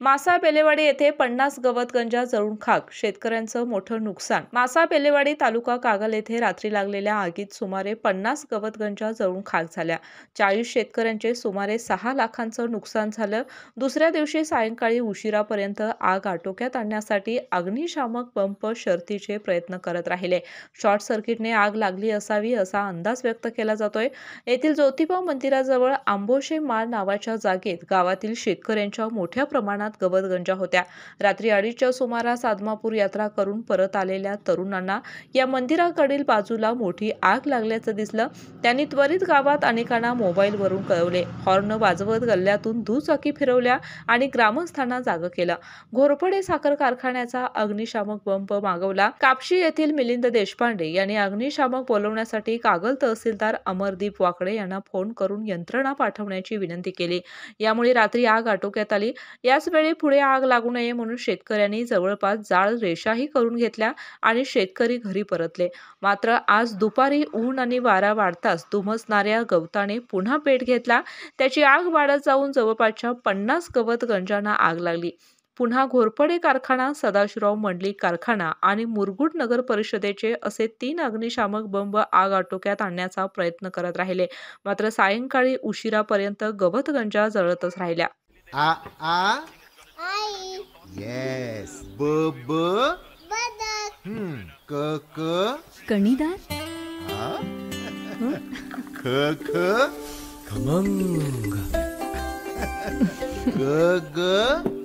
मासा बेलेवाडी येथे 50 गवत गंजा जळून खाक, शेतकऱ्यांचं मोठं नुकसान। मासा बेलेवाडी तालुका कागल येथे रात्री लागलेल्या आगीत सुमारे 50 गवत गंजा जळून खाक झाल्या। 40 शेतकऱ्यांचे सुमारे 6 लाखांचं नुकसान झालं। दुसऱ्या दिवशी सायंकाळी उशिरापर्यंत आग आटोक्यात आणण्यासाठी अग्निशामक पंप शर्थीचे प्रयत्न करत राहिले। शॉर्ट सर्किटने आग लागली असावी असा अंदाज व्यक्त केला जातोय। येथील ज्योतिबा मंदिराजवळ आंबोशे माळ नावाच्या जागेत गावातील शेतकऱ्यांच्या मोठ्या प्रमाणात गवत गंजा होत्या। रात्री 2:30च्या सुमारास आदमापूर यात्रा करून परत आलेल्या तरुणांना या मंदिराकडील बाजूला मोठी आग लागल्याचं दिसलं। त्यांनी त्वरित गावात अनेकांना मोबाईलवरून कळवले। हॉर्न वाजवत गल्ल्यातून दुचाकी फिरवल्या आणि ग्रामस्थांना जाग केलं। घोरपडे साखर कारखान्याचा अग्निशामक पंप मागवला। कापशी येथील मिलिंद देशपांडे यांनी अग्निशामक बोलवण्यासाठी कागल तहसीलदार अमरदीप वाकडे यांना फोन करून यंत्रणा पाठवण्याची विनंती केली। यामुळे रात्री आग आटोक्यात आली। याच वेळी पुढे आग लागू नये म्हणून शेतकऱ्यांनी जवळपास जाळ रेषाही करून घेतल्या आणि शेतकरी घरी परतले। मात्र आज दुपारी ऊन आणि वारा वाढताच धुमसणाऱ्या गवताने पुन्हा पेट घेतला। त्याची आग वाढत जाऊन जवळपासच्या 50 गवत गंजांना आग लागली। पुन्हा घोरपडे कारखाना, सदाशिवराव मंडलिक कारखाना आणि मुरगुड नगर परिषदेचे असे 3 अग्निशामक बंब आग आटोक्यात आणण्याचा प्रयत्न करत राहिले। मात्र सायंकाळी उशिरापर्यंत गवत गंजा जळतच राहिल्या। आ आ आई येस ब ब बदक क क कणीदार, आ ख ख खमंग, ग ग